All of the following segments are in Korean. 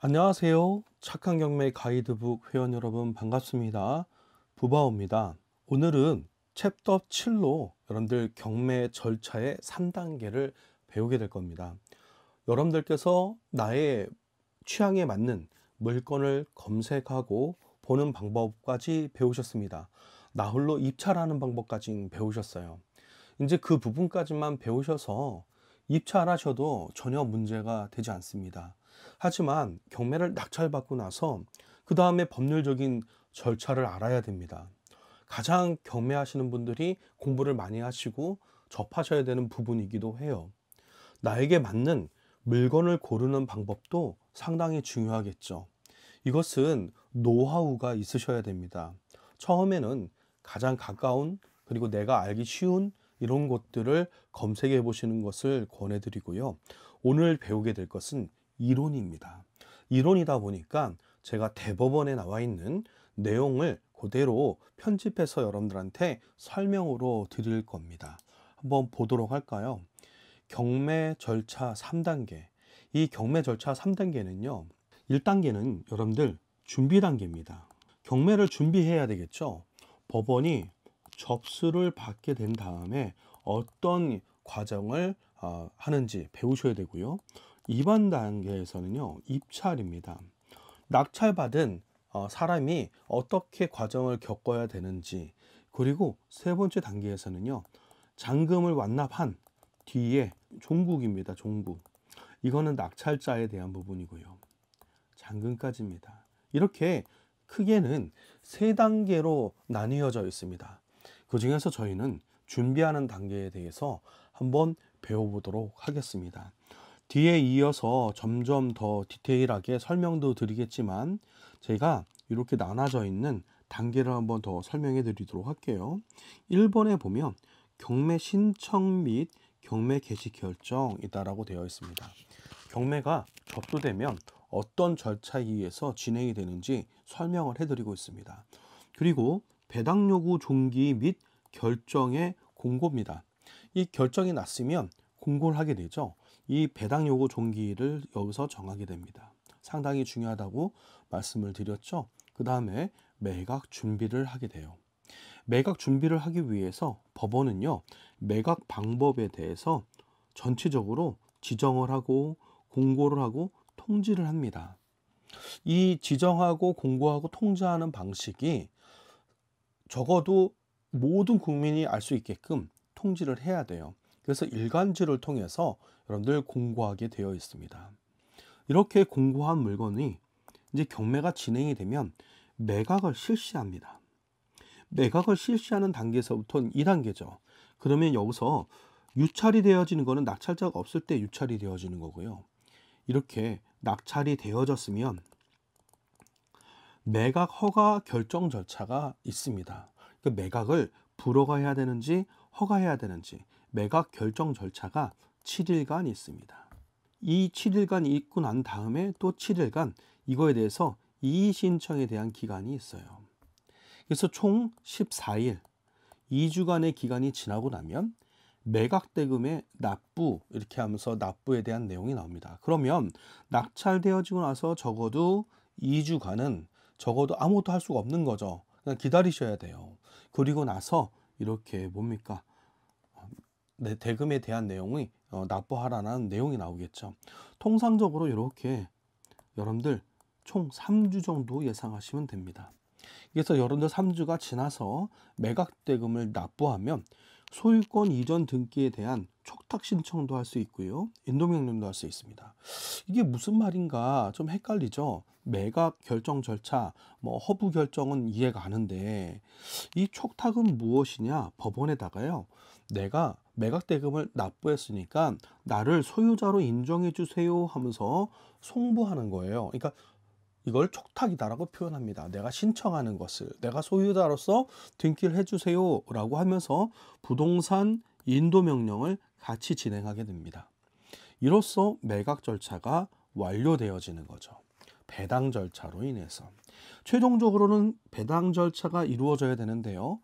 안녕하세요. 착한 경매 가이드북 회원 여러분 반갑습니다. 부바오입니다. 오늘은 챕터 7로 여러분들 경매 절차의 3단계를 배우게 될 겁니다. 여러분들께서 나의 취향에 맞는 물건을 검색하고 보는 방법까지 배우셨습니다. 나 홀로 입찰하는 방법까지 배우셨어요. 이제 그 부분까지만 배우셔서 입찰하셔도 전혀 문제가 되지 않습니다. 하지만 경매를 낙찰받고 나서 그 다음에 법률적인 절차를 알아야 됩니다. 가장 경매하시는 분들이 공부를 많이 하시고 접하셔야 되는 부분이기도 해요. 나에게 맞는 물건을 고르는 방법도 상당히 중요하겠죠. 이것은 노하우가 있으셔야 됩니다. 처음에는 가장 가까운 그리고 내가 알기 쉬운 이런 곳들을 검색해 보시는 것을 권해드리고요. 오늘 배우게 될 것은 이론입니다. 이론이다 보니까 제가 대법원에 나와 있는 내용을 그대로 편집해서 여러분들한테 설명으로 드릴 겁니다. 한번 보도록 할까요? 경매 절차 3단계. 이 경매 절차 3단계는요. 1단계는 여러분들 준비 단계입니다. 경매를 준비해야 되겠죠. 법원이 접수를 받게 된 다음에 어떤 과정을 하는지 배우셔야 되고요. 2번 단계에서는요. 입찰입니다. 낙찰받은 사람이 어떻게 과정을 겪어야 되는지, 그리고 세 번째 단계에서는요. 잔금을 완납한 뒤에 종국입니다. 종국. 이거는 낙찰자에 대한 부분이고요. 잔금까지입니다. 이렇게 크게는 세 단계로 나뉘어져 있습니다. 그 중에서 저희는 준비하는 단계에 대해서 한번 배워보도록 하겠습니다. 뒤에 이어서 점점 더 디테일하게 설명도 드리겠지만 제가 이렇게 나눠져 있는 단계를 한번 더 설명해 드리도록 할게요. 1번에 보면 경매 신청 및 경매 개시 결정이다라고 되어 있습니다. 경매가 접수되면 어떤 절차에 의해서 진행이 되는지 설명을 해드리고 있습니다. 그리고 배당 요구 종기 및 결정의 공고입니다. 이 결정이 났으면 공고를 하게 되죠. 이 배당 요구 종기를 여기서 정하게 됩니다. 상당히 중요하다고 말씀을 드렸죠. 그 다음에 매각 준비를 하게 돼요. 매각 준비를 하기 위해서 법원은요, 매각 방법에 대해서 전체적으로 지정을 하고 공고를 하고 통지를 합니다. 이 지정하고 공고하고 통지하는 방식이 적어도 모든 국민이 알 수 있게끔 통지를 해야 돼요. 그래서 일간지를 통해서 여러분들 공고하게 되어 있습니다. 이렇게 공고한 물건이 이제 경매가 진행이 되면 매각을 실시합니다. 매각을 실시하는 단계에서부터는 2단계죠. 그러면 여기서 유찰이 되어지는 거는 낙찰자가 없을 때 유찰이 되어지는 거고요. 이렇게 낙찰이 되어졌으면 매각 허가 결정 절차가 있습니다. 그 매각을 불허가 해야 되는지 허가해야 되는지 매각 결정 절차가 7일간 있습니다. 이 7일간 있고 난 다음에 또 7일간 이거에 대해서 이의 신청에 대한 기간이 있어요. 그래서 총 14일, 2주간의 기간이 지나고 나면 매각대금의 납부 이렇게 하면서 납부에 대한 내용이 나옵니다. 그러면 낙찰되어지고 나서 적어도 2주간은 적어도 아무것도 할 수가 없는 거죠. 그냥 기다리셔야 돼요. 그리고 나서 이렇게 뭡니까? 대금에 대한 내용이 납부하라는 내용이 나오겠죠. 통상적으로 이렇게 여러분들 총 3주 정도 예상하시면 됩니다. 그래서 여러분들 3주가 지나서 매각대금을 납부하면 소유권 이전 등기에 대한 촉탁 신청도 할 수 있고요. 인도명령도 할 수 있습니다. 이게 무슨 말인가 좀 헷갈리죠. 매각 결정 절차, 허브 결정은 이해가 가는데 이 촉탁은 무엇이냐? 법원에다가요. 내가 매각대금을 납부했으니까 나를 소유자로 인정해 주세요 하면서 송부하는 거예요. 그러니까 이걸 촉탁이다라고 표현합니다. 내가 신청하는 것을 내가 소유자로서 등기를 해주세요 라고 하면서 부동산 인도명령을 같이 진행하게 됩니다. 이로써 매각 절차가 완료되어지는 거죠. 배당 절차로 인해서 최종적으로는 배당 절차가 이루어져야 되는데요.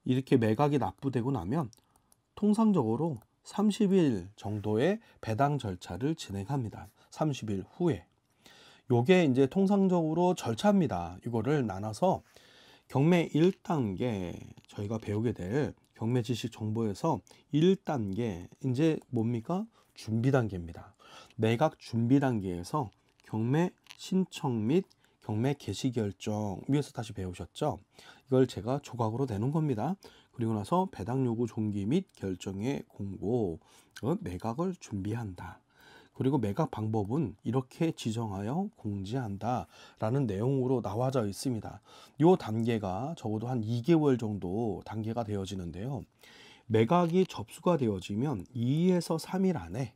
이렇게 매각이 납부되고 나면 통상적으로 30일 정도의 배당 절차를 진행합니다. 30일 후에. 요게 이제 통상적으로 절차입니다. 이거를 나눠서 경매 1단계, 저희가 배우게 될 경매 지식 정보에서 1단계 이제 뭡니까? 준비 단계입니다. 매각 준비 단계에서 경매 신청 및 경매 개시 결정, 위에서 다시 배우셨죠? 이걸 제가 조각으로 내놓은 겁니다. 그리고 나서 배당 요구 종기 및 결정의 공고, 매각을 준비한다. 그리고 매각 방법은 이렇게 지정하여 공지한다 라는 내용으로 나와져 있습니다. 이 단계가 적어도 한 2개월 정도 단계가 되어지는데요. 매각이 접수가 되어지면 2에서 3일 안에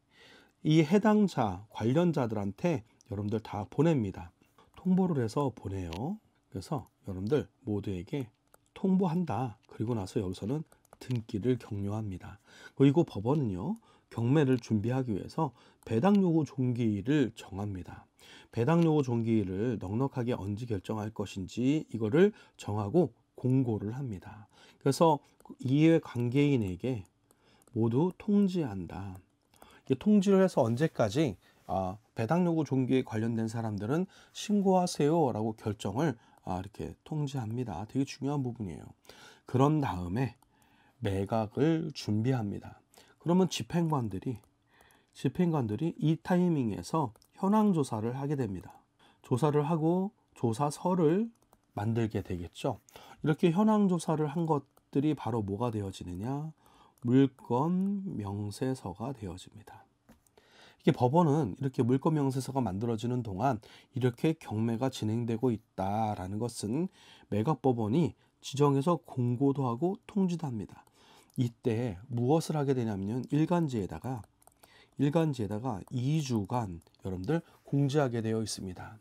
이 해당자 관련자들한테 여러분들 다 보냅니다. 통보를 해서 보내요. 그래서 여러분들 모두에게 통보한다. 그리고 나서 여기서는 등기를 격려합니다. 그리고 법원은요, 경매를 준비하기 위해서 배당 요구 종기일을 정합니다. 배당 요구 종기일을 넉넉하게 언제 결정할 것인지 이거를 정하고 공고를 합니다. 그래서 이해 관계인에게 모두 통지한다. 통지를 해서 언제까지 배당 요구 종기에 관련된 사람들은 신고하세요 라고 결정을 이렇게 통지합니다. 되게 중요한 부분이에요. 그런 다음에 매각을 준비합니다. 그러면 집행관들이 이 타이밍에서 현황 조사를 하게 됩니다. 조사를 하고 조사서를 만들게 되겠죠. 이렇게 현황 조사를 한 것들이 바로 뭐가 되어지느냐? 물건 명세서가 되어집니다. 이게 법원은 이렇게 물건 명세서가 만들어지는 동안 이렇게 경매가 진행되고 있다라는 것은 매각법원이 지정해서 공고도 하고 통지도 합니다. 이때 무엇을 하게 되냐면 일간지에다가 2주간 여러분들 공지하게 되어 있습니다.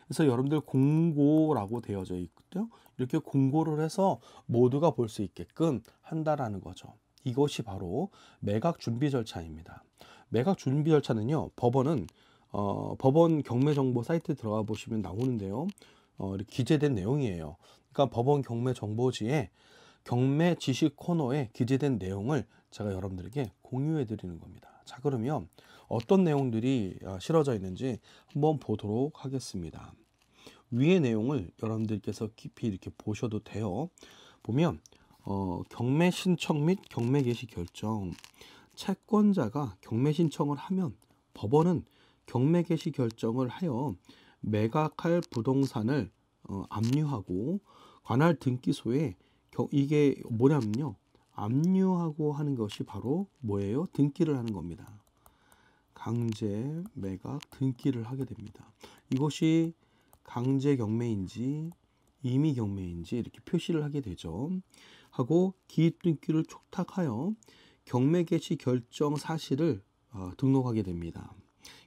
그래서 여러분들 공고라고 되어져 있거든요. 이렇게 공고를 해서 모두가 볼 수 있게끔 한다라는 거죠. 이것이 바로 매각 준비 절차입니다. 매각 준비 절차는요, 법원은 법원 경매 정보 사이트에 들어가 보시면 나오는데요. 이렇게 기재된 내용이에요. 그러니까 법원 경매 정보지에 경매 지식 코너에 기재된 내용을 제가 여러분들에게 공유해 드리는 겁니다. 자, 그러면 어떤 내용들이 실어져 있는지 한번 보도록 하겠습니다. 위의 내용을 여러분들께서 깊이 이렇게 보셔도 돼요. 보면 경매 신청 및 경매 개시 결정, 채권자가 경매 신청을 하면 법원은 경매 개시 결정을 하여 매각할 부동산을 압류하고 관할 등기소에 이게 뭐냐면요, 압류하고 하는 것이 바로 뭐예요? 등기를 하는 겁니다. 강제 매각 등기를 하게 됩니다. 이것이 강제 경매인지 임의 경매인지 이렇게 표시를 하게 되죠. 하고 기입 등기를 촉탁하여 경매 개시 결정 사실을 등록하게 됩니다.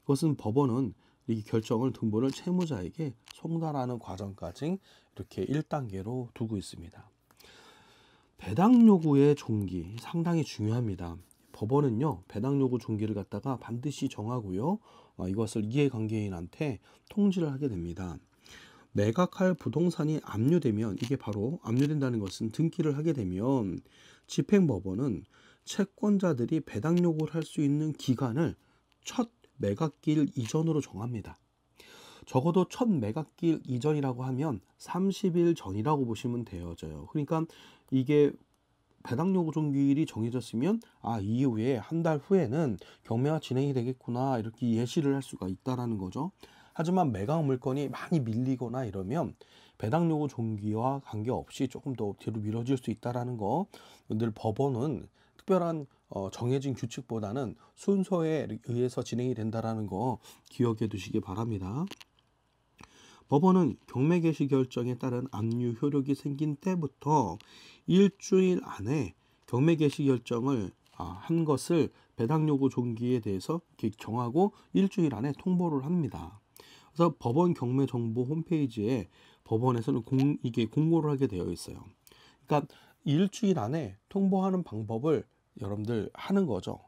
이것은 법원은 이 결정을 등본을 채무자에게 송달하는 과정까지 이렇게 1단계로 두고 있습니다. 배당 요구의 종기 상당히 중요합니다. 법원은요, 배당 요구 종기를 갖다가 반드시 정하고요, 이것을 이해관계인한테 통지를 하게 됩니다. 매각할 부동산이 압류되면, 이게 바로 압류된다는 것은 등기를 하게 되면 집행법원은 채권자들이 배당 요구를 할 수 있는 기간을 첫 매각기일 이전으로 정합니다. 적어도 첫 매각기일 이전이라고 하면 30일 전이라고 보시면 되어져요. 그러니까 이게 배당 요구 종기일이 정해졌으면 이후에 한 달 후에는 경매가 진행이 되겠구나, 이렇게 예시를 할 수가 있다라는 거죠. 하지만 매각 물건이 많이 밀리거나 이러면 배당 요구 종기와 관계없이 조금 더 뒤로 미뤄질 수 있다라는 거, 늘 법원은 특별한 정해진 규칙보다는 순서에 의해서 진행이 된다라는 거 기억해 두시기 바랍니다. 법원은 경매 개시 결정에 따른 압류 효력이 생긴 때부터 일주일 안에 경매 개시 결정을 한 것을 배당 요구 종기에 대해서 정하고 일주일 안에 통보를 합니다. 그래서 법원 경매 정보 홈페이지에 법원에서는 이게 공고를 하게 되어 있어요. 그러니까 일주일 안에 통보하는 방법을 여러분들 하는 거죠.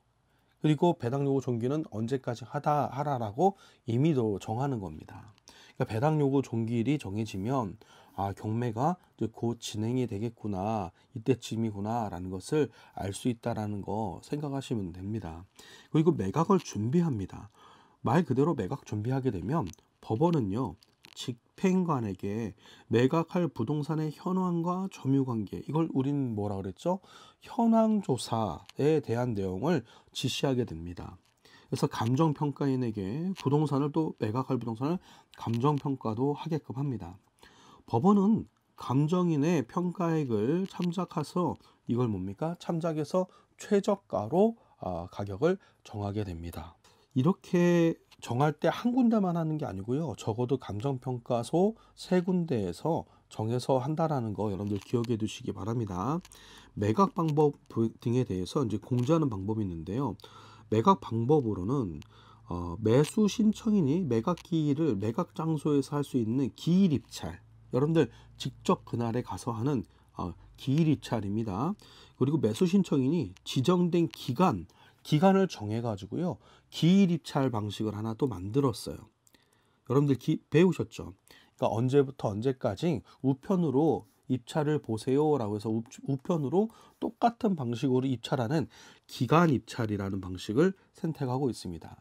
그리고 배당 요구 종기는 언제까지 하라라고 임의도 정하는 겁니다. 그러니까 배당 요구 종기일이 정해지면 아, 경매가 이제 곧 진행이 되겠구나, 이때쯤이구나라는 것을 알 수 있다라는 거 생각하시면 됩니다. 그리고 매각을 준비합니다. 말 그대로 매각 준비하게 되면 법원은요, 집행관에게 매각할 부동산의 현황과 점유관계, 이걸 우린 뭐라 그랬죠? 현황조사에 대한 내용을 지시하게 됩니다. 그래서 감정평가인에게 부동산을 또 매각할 부동산을 감정평가도 하게끔 합니다. 법원은 감정인의 평가액을 참작해서 이걸 뭡니까? 참작해서 최저가로 가격을 정하게 됩니다. 이렇게 정할 때 한 군데만 하는 게 아니고요. 적어도 감정평가소 세 군데에서 정해서 한다라는 거 여러분들 기억해 두시기 바랍니다. 매각 방법 등에 대해서 이제 공지하는 방법이 있는데요. 매각 방법으로는 매수 신청인이 매각 기일을 매각 장소에서 할 수 있는 기일 입찰, 여러분들 직접 그날에 가서 하는 기일 입찰입니다. 그리고 매수 신청인이 지정된 기간을 정해 가지고요, 기일 입찰 방식을 하나 또 만들었어요. 여러분들 배우셨죠? 그러니까 언제부터 언제까지 우편으로 입찰을 보세요라고 해서 우편으로 똑같은 방식으로 입찰하는 기간 입찰이라는 방식을 선택하고 있습니다.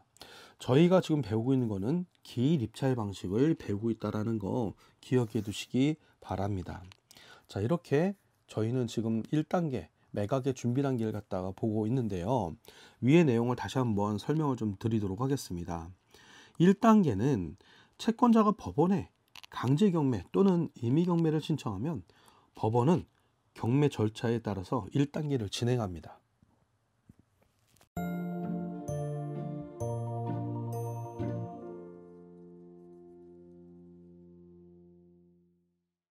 저희가 지금 배우고 있는 거는 기일 입찰 방식을 배우고 있다라는 거 기억해 두시기 바랍니다. 자, 이렇게 저희는 지금 1단계 매각의 준비 단계를 갖다가 보고 있는데요. 위의 내용을 다시 한번 설명을 좀 드리도록 하겠습니다. 1단계는 채권자가 법원에 강제 경매 또는 임의 경매를 신청하면 법원은 경매 절차에 따라서 1단계를 진행합니다.